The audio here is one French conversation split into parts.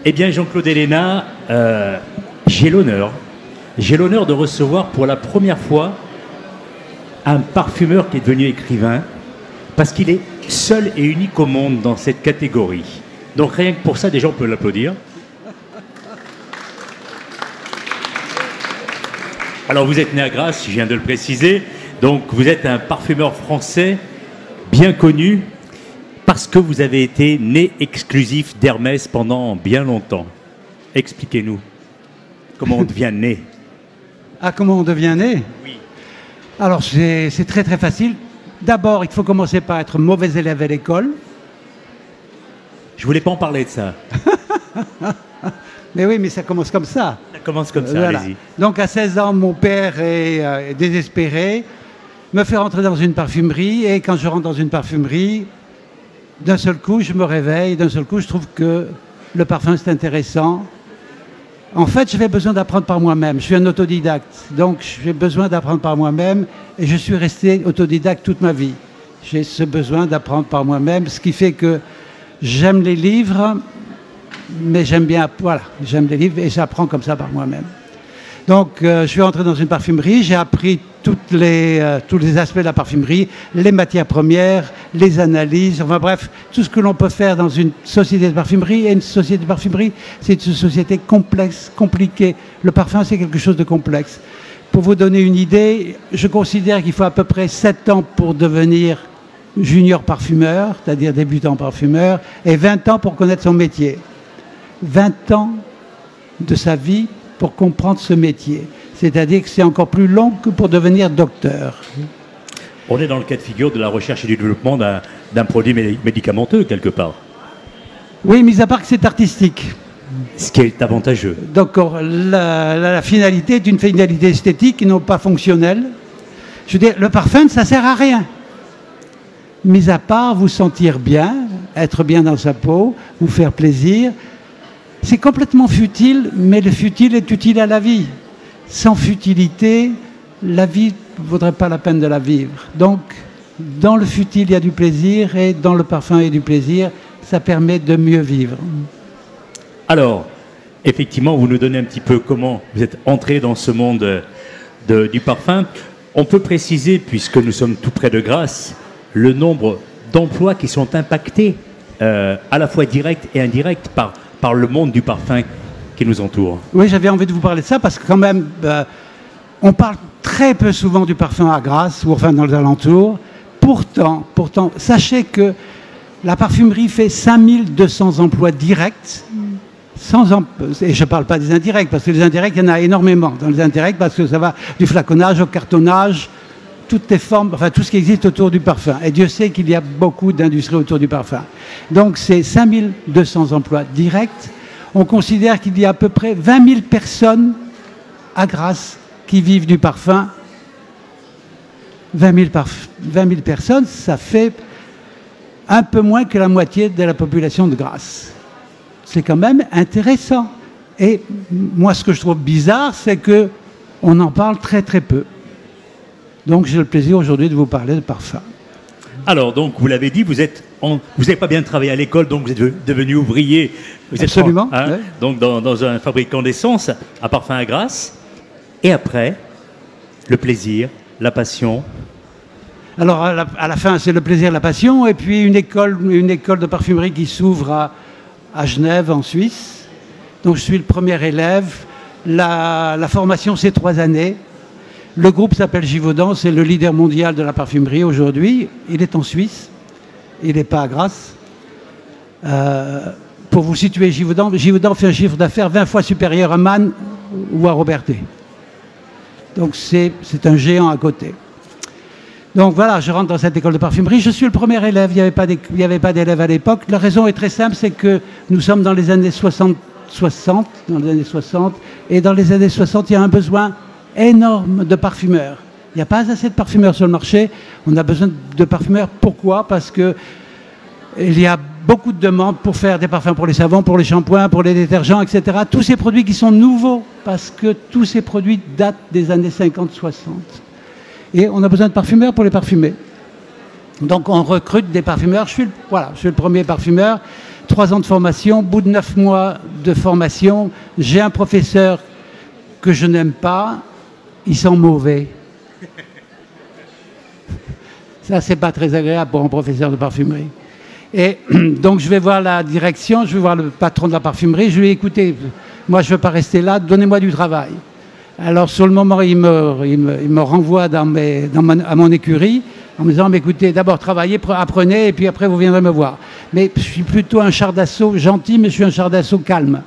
Eh bien, Jean-Claude Héléna, j'ai l'honneur de recevoir pour la première fois un parfumeur qui est devenu écrivain, parce qu'il est seul et unique au monde dans cette catégorie. Donc rien que pour ça, déjà, on peut l'applaudir. Alors, vous êtes né à Grasse, je viens de le préciser. Donc, vous êtes un parfumeur français bien connu parce que vous avez été né exclusif d'Hermès pendant bien longtemps. Expliquez-nous comment on devient né. Ah, comment on devient né? Oui. Alors, c'est très très facile. D'abord, il faut commencer par être mauvais élève à l'école. Je voulais pas en parler de ça. Mais oui, mais ça commence comme ça. Ça commence comme ça, Voilà. allez-y. Donc, à 16 ans, mon père est désespéré, me fait rentrer dans une parfumerie, et quand je rentre dans une parfumerie, d'un seul coup, je me réveille, d'un seul coup, je trouve que le parfum, c'est intéressant. En fait, j'avais besoin d'apprendre par moi-même. Je suis un autodidacte, donc j'ai besoin d'apprendre par moi-même, et je suis resté autodidacte toute ma vie. J'ai ce besoin d'apprendre par moi-même, ce qui fait que j'aime les livres, mais j'aime bien, voilà, j'aime les livres et j'apprends comme ça par moi-même. Donc, je suis entré dans une parfumerie, j'ai appris tous les aspects de la parfumerie, les matières premières, les analyses, enfin bref, tout ce que l'on peut faire dans une société de parfumerie. Et une société de parfumerie, c'est une société complexe, compliquée. Le parfum, c'est quelque chose de complexe. Pour vous donner une idée, je considère qu'il faut à peu près 7 ans pour devenir junior parfumeur, c'est-à-dire débutant parfumeur, et 20 ans pour connaître son métier. 20 ans de sa vie pour comprendre ce métier. C'est-à-dire que c'est encore plus long que pour devenir docteur. On est dans le cas de figure de la recherche et du développement d'un produit médicamenteux, quelque part. Oui, mis à part que c'est artistique. Ce qui est avantageux. Donc la finalité est une finalité esthétique et non pas fonctionnelle. Je veux dire, le parfum, ça ne sert à rien. Mis à part vous sentir bien, être bien dans sa peau, vous faire plaisir. C'est complètement futile, mais le futile est utile à la vie. Sans futilité, la vie ne vaudrait pas la peine de la vivre. Donc, dans le futile, il y a du plaisir, et dans le parfum, il y a du plaisir. Ça permet de mieux vivre. Alors, effectivement, vous nous donnez un petit peu comment vous êtes entré dans ce monde du parfum. On peut préciser, puisque nous sommes tout près de Grasse, le nombre d'emplois qui sont impactés, à la fois direct et indirect, par le monde du parfum qui nous entoure. Oui, j'avais envie de vous parler de ça parce que quand même, on parle très peu souvent du parfum à Grasse, ou enfin dans les alentours. Pourtant, sachez que la parfumerie fait 5200 emplois directs, et je ne parle pas des indirects, parce que les indirects, il y en a énormément dans les indirects, parce que ça va du flaconnage au cartonnage, toutes les formes, enfin tout ce qui existe autour du parfum. Et Dieu sait qu'il y a beaucoup d'industries autour du parfum. Donc c'est 5200 emplois directs. On considère qu'il y a à peu près 20 000 personnes à Grasse qui vivent du parfum. 20 000 personnes, ça fait un peu moins que la moitié de la population de Grasse. C'est quand même intéressant. Et moi, ce que je trouve bizarre, c'est qu'on en parle très très peu. Donc j'ai le plaisir aujourd'hui de vous parler de parfum. Alors, donc, vous l'avez dit, vous n'avez pas bien travaillé à l'école, donc vous êtes devenu ouvrier. Vous Absolument. Êtes, hein, ouais. Donc, dans un fabricant d'essence à parfum à Grasse. Et après, le plaisir, la passion. Alors, à la fin, c'est le plaisir, la passion, et puis une école de parfumerie qui s'ouvre à Genève, en Suisse. Donc, je suis le premier élève. La formation, c'est 3 années. Le groupe s'appelle Givaudan, c'est le leader mondial de la parfumerie aujourd'hui. Il est en Suisse, il n'est pas à Grasse. Pour vous situer, Givaudan fait un chiffre d'affaires 20 fois supérieur à Mann ou à Robertet. Donc c'est un géant à côté. Donc voilà, je rentre dans cette école de parfumerie. Je suis le premier élève, il n'y avait pas d'élèves à l'époque. La raison est très simple, c'est que nous sommes dans les années 60, et dans les années 60, il y a un besoin énorme de parfumeurs. Il n'y a pas assez de parfumeurs sur le marché. On a besoin de parfumeurs. Pourquoi? Parce que il y a beaucoup de demandes pour faire des parfums pour les savons, pour les shampoings, pour les détergents, etc. Tous ces produits qui sont nouveaux, parce que tous ces produits datent des années 50-60. Et on a besoin de parfumeurs pour les parfumer. Donc on recrute des parfumeurs. Je suis le premier parfumeur. 3 ans de formation. Au bout de 9 mois de formation, j'ai un professeur que je n'aime pas. Il sent mauvais. Ça, c'est pas très agréable pour un professeur de parfumerie. Et donc, je vais voir la direction, je vais voir le patron de la parfumerie. Je lui ai dit, écoutez, moi, je ne veux pas rester là, donnez-moi du travail. Alors, sur le moment, il me renvoie à mon écurie en me disant, mais écoutez, d'abord, travaillez, apprenez, et puis après, vous viendrez me voir. Mais je suis plutôt un char d'assaut gentil, mais je suis un char d'assaut calme.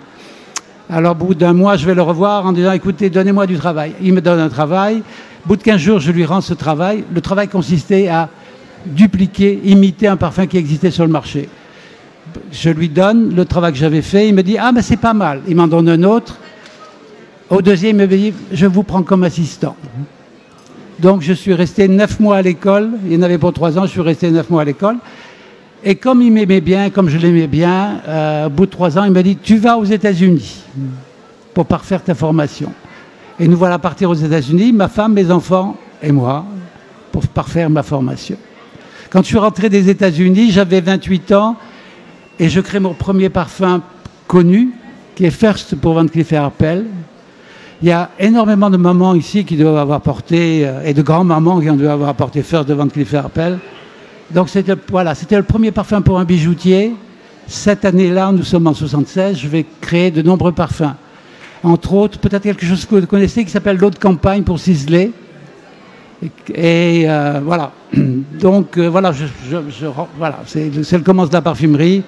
Alors, au bout d'un mois, je vais le revoir en disant, écoutez, donnez-moi du travail. Il me donne un travail. Au bout de 15 jours, je lui rends ce travail. Le travail consistait à dupliquer, imiter un parfum qui existait sur le marché. Je lui donne le travail que j'avais fait. Il me dit, ah, mais c'est pas mal. Il m'en donne un autre. Au deuxième, il me dit, je vous prends comme assistant. Donc, je suis resté 9 mois à l'école. Il y en avait pour 3 ans, je suis resté 9 mois à l'école. Et comme il m'aimait bien, comme je l'aimais bien, au bout de 3 ans, il m'a dit, tu vas aux États-Unis pour parfaire ta formation. Et nous voilà partir aux États-Unis, ma femme, mes enfants et moi, pour parfaire ma formation. Quand je suis rentré des États-Unis, j'avais 28 ans et je crée mon premier parfum connu, qui est First pour Van Cleef & Arpels. Il y a énormément de mamans ici qui doivent avoir porté, et de grands-mamans qui doivent avoir porté First de Van Cleef & Arpels. Donc c'était le premier parfum pour un bijoutier. Cette année-là, nous sommes en 76, je vais créer de nombreux parfums. Entre autres, peut-être quelque chose que vous connaissez qui s'appelle l'eau de campagne pour ciseler. Et voilà. Donc voilà, voilà, c'est le commencement de la parfumerie.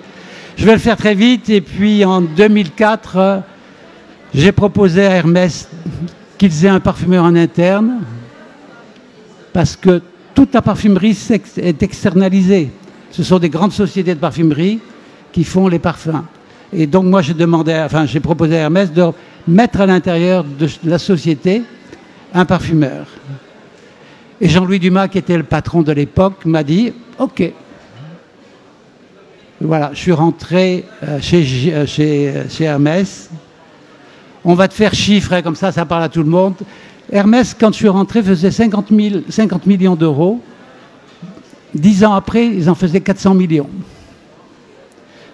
Je vais le faire très vite. Et puis en 2004, j'ai proposé à Hermès qu'ils aient un parfumeur en interne. Parce que toute la parfumerie est externalisée. Ce sont des grandes sociétés de parfumerie qui font les parfums. Et donc moi j'ai proposé à Hermès de mettre à l'intérieur de la société un parfumeur. Et Jean-Louis Dumas, qui était le patron de l'époque, m'a dit « Ok ». Voilà, je suis rentré chez Hermès. On va te faire chiffrer, comme ça parle à tout le monde. Hermès, quand je suis rentré, faisait 50 millions d'euros. 10 ans après, ils en faisaient 400 millions.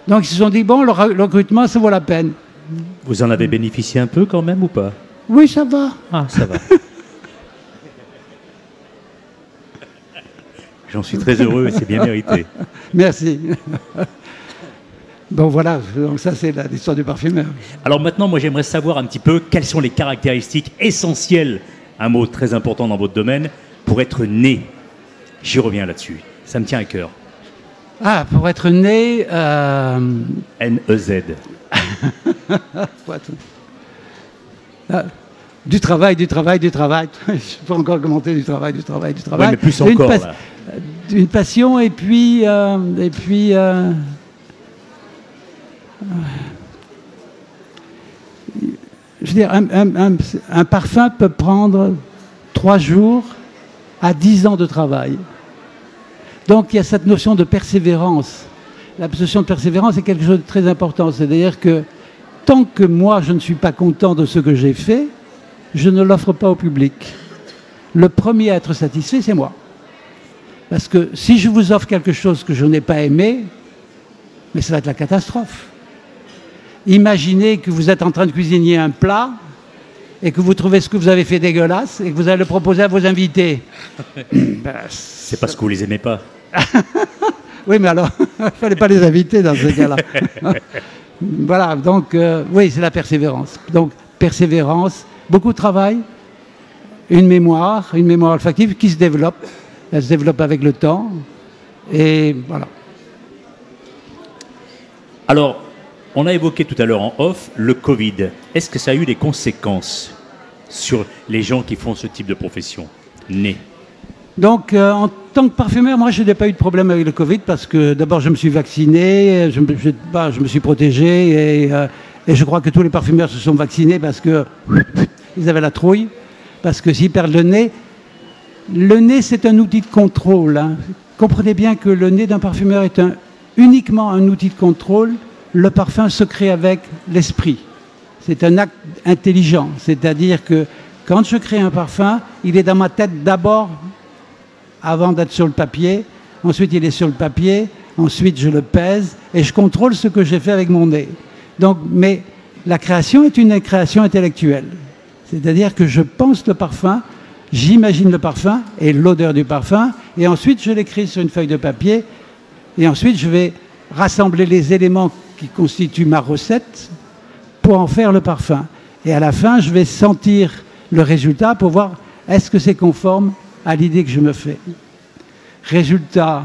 Donc ils se sont dit, bon, le recrutement, ça vaut la peine. Vous en avez bénéficié un peu quand même ou pas? Oui, ça va. Ah, ça va. J'en suis très heureux et c'est bien mérité. Merci. Bon voilà, donc ça c'est l'histoire du parfumeur. Alors maintenant, moi j'aimerais savoir un petit peu quelles sont les caractéristiques essentielles, un mot très important dans votre domaine, pour être né. J'y reviens là-dessus, ça me tient à cœur. Ah, pour être né... N-E-Z. Du travail. Je peux encore commenter du travail. Oui, mais plus encore, là. Une passion et puis je veux dire, un parfum peut prendre 3 jours à 10 ans de travail. Donc il y a cette notion de persévérance. La notion de persévérance est quelque chose de très important. C'est-à-dire que tant que moi je ne suis pas content de ce que j'ai fait, je ne l'offre pas au public. Le premier à être satisfait, c'est moi. Parce que si je vous offre quelque chose que je n'ai pas aimé, mais ça va être la catastrophe. Imaginez que vous êtes en train de cuisiner un plat et que vous trouvez ce que vous avez fait dégueulasse et que vous allez le proposer à vos invités. C'est parce que vous les aimez pas. Oui, mais alors, il ne fallait pas les inviter dans ce cas-là. Voilà, donc, oui, c'est la persévérance. Donc, persévérance, beaucoup de travail, une mémoire olfactive qui se développe. Elle se développe avec le temps. Et voilà. Alors, on a évoqué tout à l'heure en off le Covid. Est-ce que ça a eu des conséquences sur les gens qui font ce type de profession née? Donc, en tant que parfumeur, moi, je n'ai pas eu de problème avec le Covid parce que d'abord, je me suis vacciné, je me suis protégé et je crois que tous les parfumeurs se sont vaccinés parce qu'ils avaient la trouille, parce que s'ils perdent le nez, c'est un outil de contrôle. Hein. Comprenez bien que le nez d'un parfumeur est uniquement un outil de contrôle. Le parfum se crée avec l'esprit. C'est un acte intelligent. C'est-à-dire que quand je crée un parfum, il est dans ma tête d'abord, avant d'être sur le papier. Ensuite, il est sur le papier. ensuite je le pèse et je contrôle ce que j'ai fait avec mon nez. Donc, mais la création est une création intellectuelle. C'est-à-dire que je pense le parfum, j'imagine le parfum et l'odeur du parfum, et ensuite je l'écris sur une feuille de papier, et ensuite je vais rassembler les éléments qui constituent ma recette pour en faire le parfum. Et à la fin, je vais sentir le résultat pour voir est-ce que c'est conforme à l'idée que je me fais. Résultat,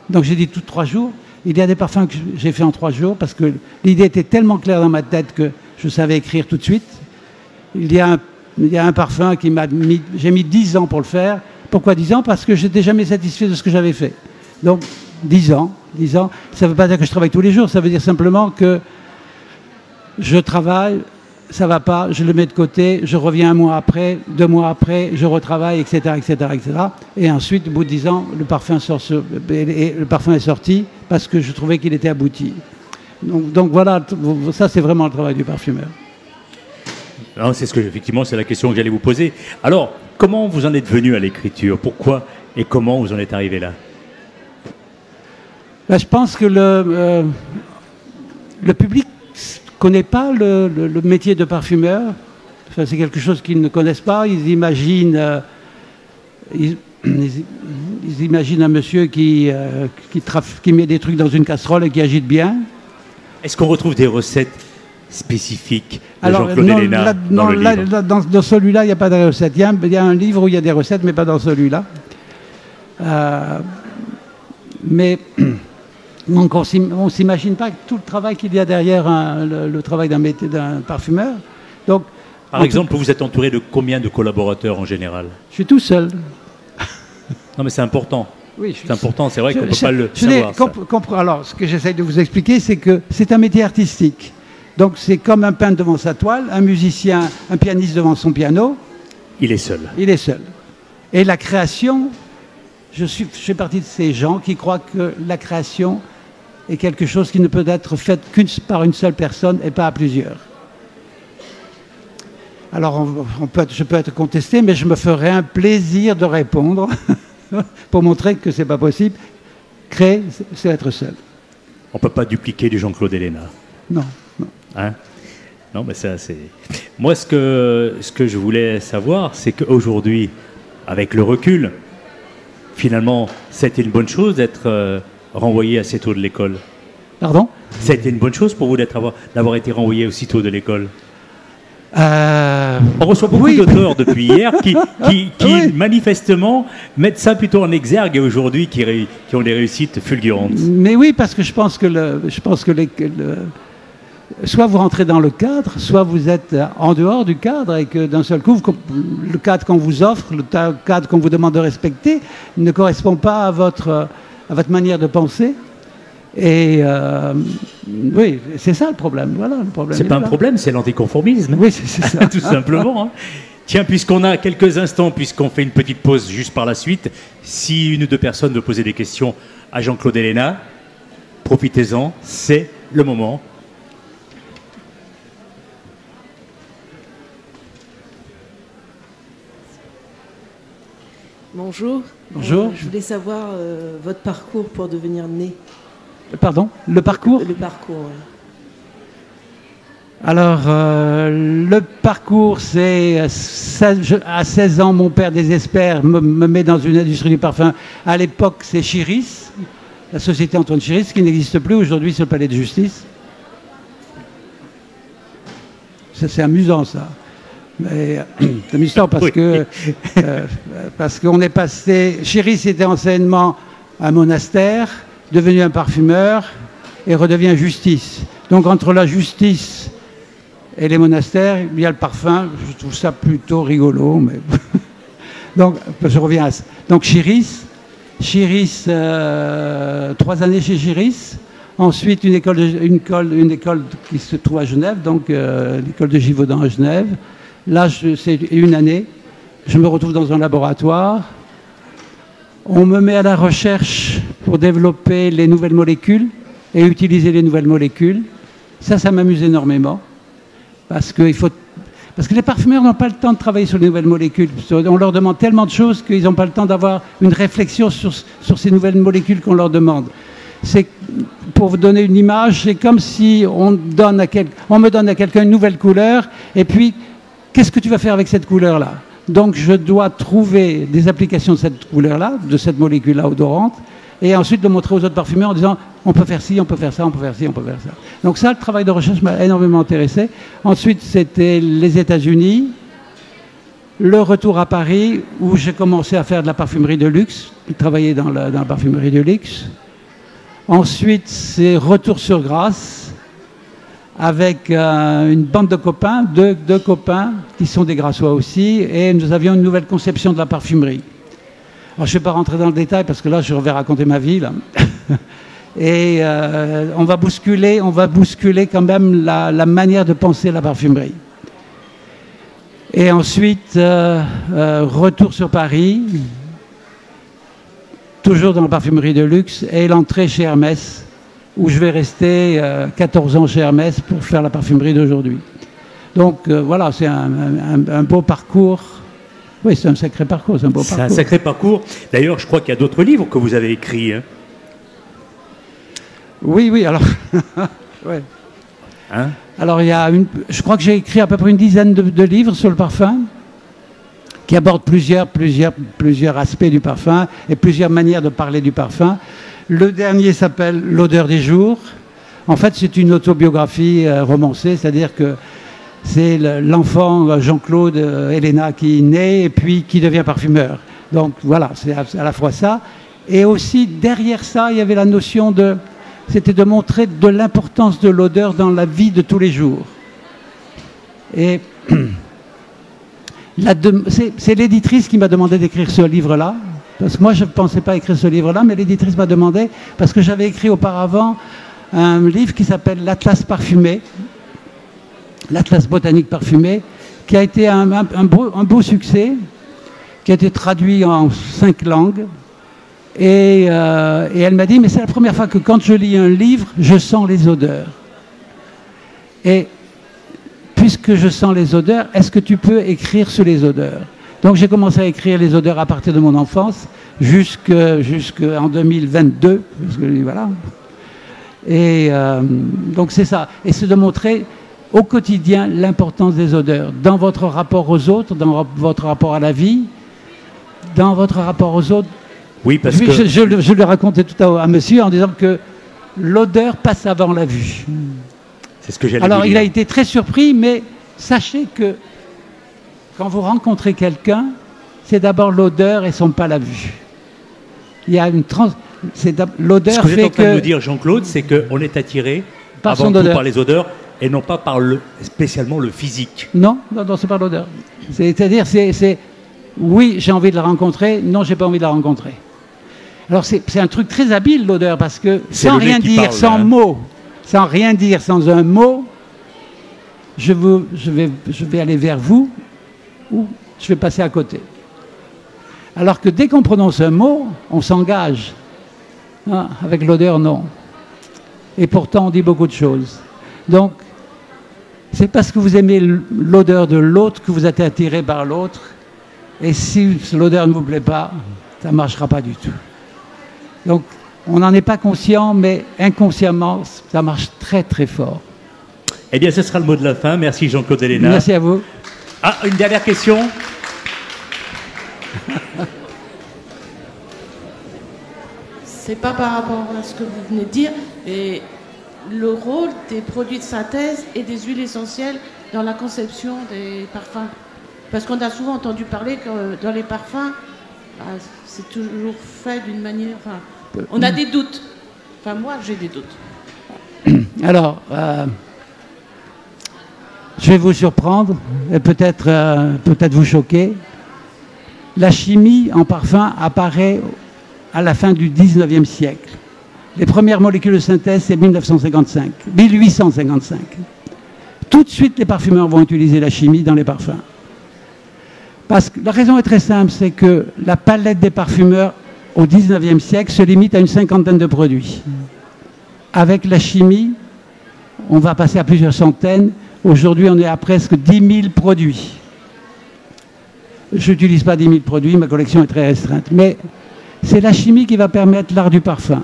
donc j'ai dit tout 3 jours. Il y a des parfums que j'ai fait en 3 jours parce que l'idée était tellement claire dans ma tête que je savais écrire tout de suite. Il y a un parfum qui m'a mis, j'ai mis 10 ans pour le faire. Pourquoi 10 ans? Parce que je n'étais jamais satisfait de ce que j'avais fait. Donc 10 ans, ça ne veut pas dire que je travaille tous les jours, ça veut dire simplement que je travaille, ça ne va pas, je le mets de côté, je reviens 1 mois après, 2 mois après, je retravaille, etc., etc., etc. Et ensuite, au bout de 10 ans, le parfum est sorti parce que je trouvais qu'il était abouti. Donc voilà, ça c'est vraiment le travail du parfumeur. C'est effectivement, c'est la question que j'allais vous poser. Alors, comment vous en êtes venu à l'écriture? Pourquoi et comment vous en êtes arrivé là? Je pense que le public ne connaît pas le métier de parfumeur. Enfin, c'est quelque chose qu'ils ne connaissent pas. Ils imaginent, ils imaginent un monsieur qui met des trucs dans une casserole et qui agite bien. Est-ce qu'on retrouve des recettes spécifiques de Jean-Claude Héléna dans le livre? Dans celui-là, il n'y a pas de recettes. Il y a un livre où il y a des recettes, mais pas dans celui-là. Mais donc on ne s'imagine pas tout le travail qu'il y a derrière le travail d'un parfumeur. Donc, par exemple, vous êtes entouré de combien de collaborateurs en général? Je suis tout seul. Non, mais c'est important. Oui, c'est important, c'est vrai qu'on ne peut pas le savoir. Alors, ce que j'essaye de vous expliquer, c'est que c'est un métier artistique. Donc, c'est comme un peintre devant sa toile, un musicien, un pianiste devant son piano. Il est seul. Il est seul. Et la création, je fais partie de ces gens qui croient que la création est quelque chose qui ne peut être fait par une seule personne et pas à plusieurs. Alors, je peux être contesté, mais je me ferai un plaisir de répondre pour montrer que ce n'est pas possible. Créer, c'est être seul. On ne peut pas dupliquer du Jean-Claude Héléna. Non, non. Hein? Non, mais ça, c'est... Moi, ce que je voulais savoir, c'est qu'aujourd'hui, avec le recul, finalement, c'était une bonne chose d'être renvoyé assez tôt de l'école. Pardon? C'était une bonne chose pour vous d'avoir été renvoyé aussitôt de l'école? On reçoit beaucoup d'auteurs depuis hier qui oui, manifestement mettent ça plutôt en exergue et aujourd'hui qui ont des réussites fulgurantes. Mais oui, parce que je pense que soit vous rentrez dans le cadre, soit vous êtes en dehors du cadre et que d'un seul coup, le cadre qu'on vous offre, le cadre qu'on vous demande de respecter ne correspond pas à votre manière de penser. Et oui, c'est ça le problème. Voilà, le problème. C'est pas un problème, c'est l'anticonformisme. Oui, c'est ça. Tout simplement. Hein. Tiens, puisqu'on a quelques instants, puisqu'on fait une petite pause juste par la suite, si 1 ou 2 personnes veulent poser des questions à Jean-Claude Héléna, profitez-en, c'est le moment. Bonjour. Bonjour. Je voulais savoir votre parcours pour devenir nez. Pardon? Le parcours? Le parcours, oui. Alors, le parcours, c'est... À 16 ans, mon père désespère, me met dans une industrie du parfum. À l'époque, c'est Chiris, la société Antoine Chiris, qui n'existe plus. Aujourd'hui, c'est le palais de justice. C'est amusant, ça. Mais c'est amusant parce que parce qu'on est passé... Chiris était anciennement un monastère, devenu un parfumeur et redevient justice. Donc entre la justice et les monastères, il y a le parfum. Je trouve ça plutôt rigolo. Mais donc je reviens à ça. Donc Chiris, 3 années chez Chiris. Ensuite une école qui se trouve à Genève, donc l'école de Givaudan à Genève. Là, c'est 1 année. Je me retrouve dans un laboratoire. On me met à la recherche pour développer les nouvelles molécules et utiliser les nouvelles molécules. Ça m'amuse énormément. Parce que les parfumeurs n'ont pas le temps de travailler sur les nouvelles molécules. On leur demande tellement de choses qu'ils n'ont pas le temps d'avoir une réflexion sur ces nouvelles molécules qu'on leur demande. C'est, pour vous donner une image, c'est comme si on me donne à quelqu'un une nouvelle couleur, et puis, qu'est-ce que tu vas faire avec cette couleur-là? Donc, je dois trouver des applications de cette couleur-là, de cette molécule-là odorante, et ensuite le montrer aux autres parfumeurs en disant on peut faire ci, on peut faire ça, on peut faire ci, on peut faire ça. Donc ça, le travail de recherche m'a énormément intéressé. Ensuite, c'était les États-Unis, le retour à Paris, où j'ai commencé à faire de la parfumerie de luxe, travailler dans la parfumerie de luxe. Ensuite, c'est retour sur Grasse, avec une bande de copains, deux copains, qui sont des Grassois aussi, et nous avions une nouvelle conception de la parfumerie. Alors, je ne vais pas rentrer dans le détail parce que là, je vais raconter ma vie. Là. Et on va bousculer quand même la manière de penser la parfumerie. Et ensuite, retour sur Paris, toujours dans la parfumerie de luxe, et l'entrée chez Hermès, où je vais rester 14 ans chez Hermès pour faire la parfumerie d'aujourd'hui. Donc voilà, c'est un beau parcours. Oui, c'est un sacré parcours, c'est un beau parcours. C'est un sacré parcours. D'ailleurs, je crois qu'il y a d'autres livres que vous avez écrits. Hein. Oui, alors... ouais. Hein? Alors, je crois que j'ai écrit à peu près une dizaine de livres sur le parfum, qui abordent plusieurs aspects du parfum et plusieurs manières de parler du parfum. Le dernier s'appelle « L'odeur des jours ». En fait, c'est une autobiographie romancée, c'est-à-dire que c'est l'enfant Jean-Claude Helena qui naît et puis qui devient parfumeur. Donc voilà, c'est à la fois ça. Et aussi, derrière ça, il y avait la notion c'était de montrer de l'importance de l'odeur dans la vie de tous les jours. Et c'est l'éditrice qui m'a demandé d'écrire ce livre-là, parce que moi je ne pensais pas écrire ce livre-là, mais l'éditrice m'a demandé, parce que j'avais écrit auparavant un livre qui s'appelle l'Atlas parfumé, l'Atlas botanique parfumé, qui a été un beau succès, qui a été traduit en 5 langues. Et elle m'a dit, mais c'est la première fois que quand je lis un livre, je sens les odeurs. Et puisque je sens les odeurs, est-ce que tu peux écrire sur les odeurs? Donc j'ai commencé à écrire les odeurs à partir de mon enfance, jusqu'en 2022, parce que, voilà. Et donc c'est ça. Et c'est de montrer au quotidien l'importance des odeurs, dans votre rapport aux autres, dans votre rapport à la vie, dans votre rapport aux autres. Oui, parce que... Je le racontais tout à monsieur en disant que l'odeur passe avant la vue. C'est ce que j'allais dire. Alors, il a été très surpris, mais sachez que quand vous rencontrez quelqu'un, c'est d'abord l'odeur et non pas la vue. Il y a une l'odeur fait que... Ce que vous êtes en train de nous dire, Jean-Claude, c'est qu'on est attiré avant tout par les odeurs et non pas par spécialement le physique. Non, c'est pas l'odeur. C'est-à-dire, oui, j'ai envie de la rencontrer, non, j'ai pas envie de la rencontrer. Alors, c'est un truc très habile, l'odeur, parce que sans rien dire, sans mot, sans rien dire, sans un mot, je vais aller vers vous ou je vais passer à côté. Alors que dès qu'on prononce un mot, on s'engage. Ah, avec l'odeur, non. Et pourtant, on dit beaucoup de choses. Donc, c'est parce que vous aimez l'odeur de l'autre que vous êtes attiré par l'autre. Et si l'odeur ne vous plaît pas, ça ne marchera pas du tout. Donc, on n'en est pas conscient, mais inconsciemment, ça marche très très fort. Eh bien, ce sera le mot de la fin. Merci Jean-Claude Helena. Merci à vous. Ah, une dernière question. C'est pas par rapport à ce que vous venez de dire, et le rôle des produits de synthèse et des huiles essentielles dans la conception des parfums. Parce qu'on a souvent entendu parler que dans les parfums, c'est toujours fait d'une manière... Enfin, on a des doutes. Enfin, moi, j'ai des doutes. Alors, je vais vous surprendre et peut-être vous choquer. La chimie en parfum apparaît à la fin du 19e siècle. Les premières molécules de synthèse, c'est 1855. Tout de suite, les parfumeurs vont utiliser la chimie dans les parfums. Parce que la raison est très simple, c'est que la palette des parfumeurs au 19e siècle se limite à une 50aine de produits. Avec la chimie, on va passer à plusieurs centaines. Aujourd'hui, on est à presque 10 000 produits. Je n'utilise pas 10 000 produits, ma collection est très restreinte. Mais c'est la chimie qui va permettre l'art du parfum.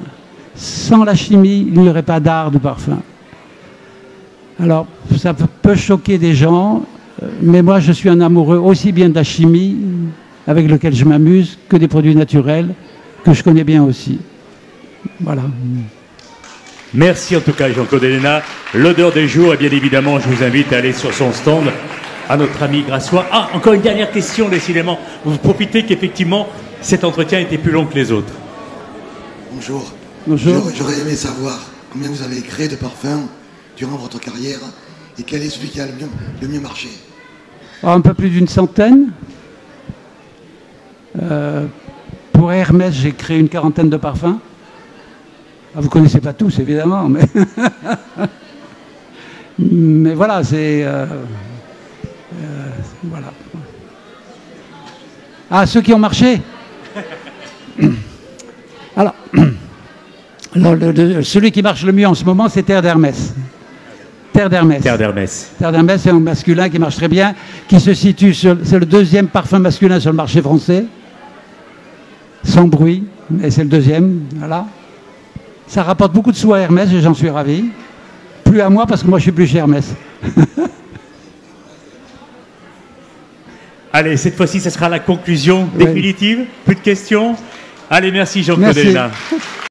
Sans la chimie, il n'y aurait pas d'art du parfum. Alors, ça peut choquer des gens, mais moi, je suis un amoureux aussi bien de la chimie, avec lequel je m'amuse, que des produits naturels, que je connais bien aussi. Voilà. Merci en tout cas, Jean-Claude Héléna. L'odeur des jours, et bien évidemment, je vous invite à aller sur son stand, à notre ami Grassois. Ah, encore une dernière question, décidément. Vous profitez qu'effectivement, cet entretien était plus long que les autres. Bonjour. Bonjour. J'aurais aimé savoir combien vous avez créé de parfums durant votre carrière et quel est celui qui a le mieux marché. Un peu plus d'une centaine. Pour Hermès, j'ai créé une quarantaine de parfums. Ah, vous ne connaissez pas tous, évidemment, mais, mais voilà, c'est... voilà. Ah, ceux qui ont marché. Alors, celui qui marche le mieux en ce moment, c'est Terre d'Hermès. Terre d'Hermès. Terre d'Hermès. Terre d'Hermès, c'est un masculin qui marche très bien, qui se situe sur... C'est le deuxième parfum masculin sur le marché français. Sans bruit, et c'est le deuxième, voilà. Ça rapporte beaucoup de sous à Hermès et j'en suis ravi. Plus à moi parce que moi je suis plus chez Hermès. Allez, cette fois-ci, ce sera la conclusion définitive. Plus de questions. Allez, merci Jean-Claude Merci. Héléna.